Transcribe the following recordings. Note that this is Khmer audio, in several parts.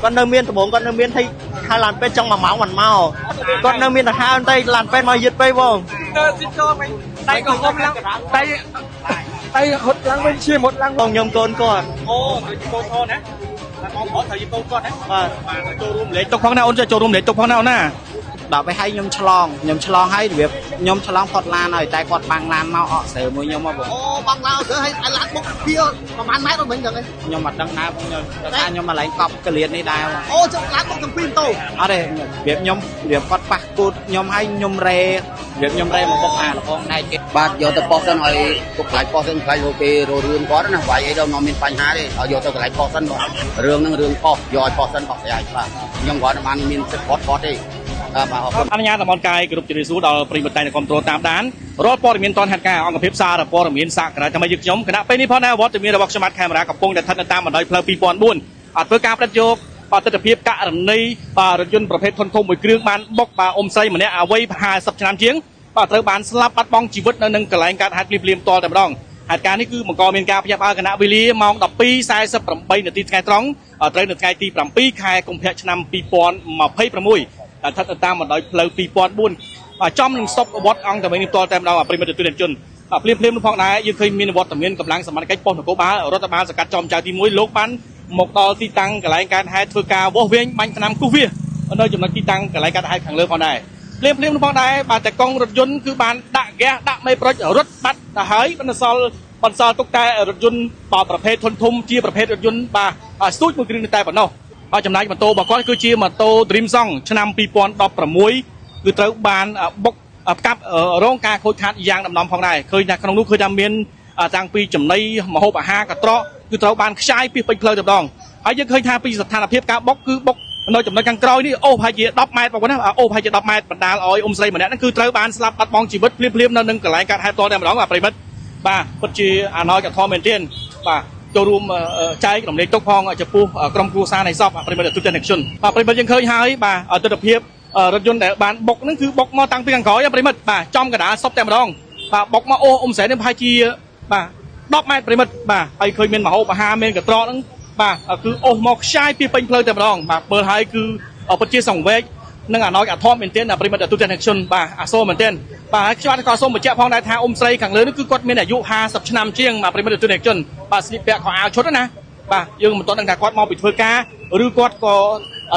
con nơi miền bốn con nơi miền thấy hai làn bên trong mà máu mặn màu con nơi miền là hai tay làn bên mà giật bay vô tay còn không lắm tay hốt lăng bên chia một lăng còn nhom con con ô thời gian con thôi nè con có thời gian con đấy và cho room lấy tục phong nào ôn cho room lấy tục phong nào nè đàoไปให้nhom chlongให้việc nhom chlong phật lan này tay quạt bằng lan mau họ sờ mũi nhom mà bộ bằng lao sờ hay lan bốc kia mà man mét nó mình được đấy nhom mặt đằng nào cũng nhom ta nhom mà lấy cọp cái liền này đào ô trong lan bốc thằng pin tô ở đây việc nhom việc quạt bạc cột nhom hay nhom rê việc nhom rê mà bốc là con này bạc vô tới bò sân rồi cục lại bò sân phải ok rồi rương có đó nè vậy ấy đâu nó mình phải há đi ở vô tới lại bò sân rồi rương nó rương bò rồi bò sân bò dài và nhom gọi là man mình sẽ bót đi អនុញ្ញាតតំបន់កាយគ្រប់ជ្រាបសួរដល់ប្រិយមិត្តតែគ្រប់គ្រងតាមដានរាល់ព័ត៌មានតនហេតុការណ៍អង្គភាពសារព័ត៌មានសាករាතමයිយើងខ្ញុំគណៈពេលនេះផងដែរវត្តមានរបស់ខ្ញុំបាត់កាមេរ៉ាកំពុងតែស្ថិតនៅតាមបណ្ដោយផ្លូវ2004អត់ធ្វើការផ្ដិតយកទស្សនវិជ្ជាករណីរថយន្តប្រភេទធនធំមួយគ្រឿងបានបុកអ៊ំស្រីម្នាក់អាវ័យ50ឆ្នាំជាងត្រូវបានស្លាប់បាត់បង់ជីវិតនៅនឹងកន្លែងកើតហេតុភ្លាមៗតតែម្ដងហេតុការណ៍នេះគឺបង្កមានការភ្ញាក់ផ្អើលគណៈវេលាម៉ោង 12:48 នាទីថ្ងៃត្រង់ត្រូវនៅថ្ងៃទី 7 ខែកុម្ភៈឆ្នាំ 2026 ស្ថិតតាមបណ្ដោយផ្លូវ2004ចំនឹងស្តុបវត្តអង្គតែនេះផ្ទាល់តែម្ដងប្រិមិត្តទូទាំងជនភ្លាមៗនោះផងដែរយើងឃើញមានវត្តមានកម្លាំងសមត្ថកិច្ចប៉ុស្តិ៍នគរបាលរដ្ឋបាលសកាត់ចំចៅទី1លោកបានមកដល់ទីតាំងកន្លែងកើតហេតុធ្វើការវាស់វែងបាញ់ថ្នាំគូសវាសនៅចំណុចទីតាំងកន្លែងកើតហេតុខាងលើផងដែរភ្លាមៗនោះផងដែរបាទតែកង់រថយន្តគឺបានដាក់ហ្គាសដាក់មេប្រូចរត់បាត់ទៅហើយបន្សល់ទុកតែរថយន្តប្រភេទធនធំជាប្រភេទរថយន្តបាទស្ទូចមួយគ្រឿងតែប៉ុណ្ណោះចំណែកម៉ូតូរបស់គាត់គឺជាម៉ូតូ Dream Song ឆ្នាំ 2016 គឺត្រូវបានបុកផ្កាប់រងការខូចខាតយ៉ាងដំណំផងដែរឃើញថាក្នុងនោះឃើញថាមានតាំងពីចំណីម្ហូបអាហារកត្រកគឺត្រូវបានខ្ចាយពីពេញផ្លូវតែម្ដងហើយយើងឃើញថាពីស្ថានភាពការបុកគឺបុកនៅចំណុចខាងក្រោយនេះអូប្រហែលជា10ម៉ែត្របងប្អូនណាអូប្រហែលជា10ម៉ែត្របណ្ដាលឲ្យអ៊ុំស្រីម្នាក់ហ្នឹងគឺត្រូវបានស្លាប់បាត់បង់ជីវិតភ្លាមៗនៅនឹងកន្លែងកើតហេតុផ្ទាល់តែម្ដងបាទប្រិមិត្តបាទពិតជាអាណោចអធមមែនទែនបាទចូលរួមចែករំលែកទុកផងចំពោះក្រុមគ្រួសារនៃសពប្រិមិត្តទូទាំងជនបាទប្រិមិត្តយើងឃើញហើយបាទទស្សនវិជ្ជារថយន្តដែលបានបុកហ្នឹងគឺបុកមកតាំងពីខាងក្រោយប្រិមិត្តបាទចំកណ្ដាលសពតែម្ដងបាទបុកមកអូអ៊ុំស្រែនេះប្រហែលជាបាទ10ម៉ែត្រប្រិមិត្តបាទហើយឃើញមានមហោបអាហារមានកត្រកហ្នឹងបាទគឺអូសមកខ្ចាយពីពេញផ្លូវតែម្ដងបាទមើលហើយគឺពិតជាសង្វេគនឹងអាណោចអាធមមែនទែនប្រិមិត្តទូទាំងជនបាទអាសូរមែនទែនបាទហើយខ្ញុំក៏សូមបញ្ជាក់ផងដែរថាអ៊ុំស្រីខាងលើនេះគឺគាត់មានអាយុ50ឆ្នាំជាងប្រិមិត្តទូទាំងជនបាទស្លៀកពាក់ខោអាវឈុតណាបាទយើងមិនទាន់ដឹងថាគាត់មកពីធ្វើការឬគាត់ក៏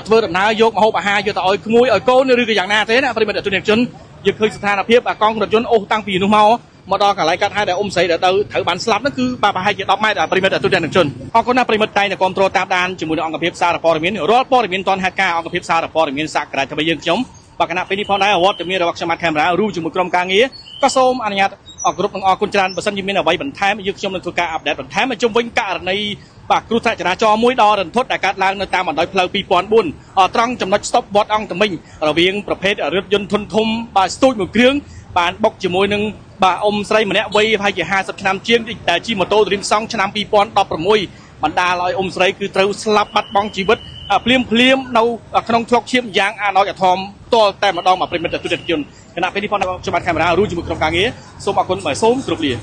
ធ្វើដំណើរយកម្ហូបអាហារយកទៅឲ្យក្មួយឲ្យកូនឬក៏យ៉ាងណាទេណាប្រិមិត្តទូទាំងជនយើងឃើញស្ថានភាពកង់រថយន្តអូសតាំងពីនោះមកដល់កន្លែងកាត់ហេតុដែលអ៊ុំស្រីដែលត្រូវបានស្លាប់ហ្នឹងគឺបាទប្រហែលជា10ម៉ែត្រប្រិមិត្តទូទាំងជនអរគុណណាប្រិមិត្តតែនៅគ្រប់គ្រងតាមដានជាមួយនឹងអង្គភាពសារព័ត៌មានរាល់ព័ត៌មានតនហេតុការអង្គភាពសារព័ត៌មានសាករាជរបស់យើងខ្ញុំបាទគណៈពេលនេះផងដែរវត្តមានរបស់ខ្ញុំបាត់កាមេរ៉ារួមជាមួយក្រុមការងារក៏សូមអនុញ្ញាតអរគ្រប់នឹងអរគុណច្រើនបើសិនជាមានអ្វីបន្ថែមយើងខ្ញុំនឹងធ្វើការអាប់ដេតបន្ថែមជុំវិញករណីបាទគ្រោះថ្នាក់ចរាចរណ៍មួយដ៏រន្ធត់ដែលកើតឡើងនៅតាមបណ្ដោយផ្លូវ2004ត្រង់ចំណុចស្តុបវត្តអង្គតមិញរវាងប្រភេទរថយន្តធុនធំបាទស្ទូចមួយគ្រឿងបានបុកជាមួយនឹងបាទអ៊ុំស្រីម្នាក់វ័យប្រហែលជា50ឆ្នាំជាងដែលជិះម៉ូតូ Dream Song ឆ្នាំ2016បណ្ដាលឲ្យអ៊ុំស្រីគឺត្រូវស្លាប់បាត់បង់ជីវិតភ្លាមនៅក្នុងធ្លុកឈាមយ៉ាងអាណោចអាធមទាល់តែម្ដងប្រិមិត្តទូទាំងជនគណៈពេលនេះផងខ្ញុំបានកាមេរ៉ារួមជាមួយក្រុមការងារសូមអរគុណបាទសូមគោរពលា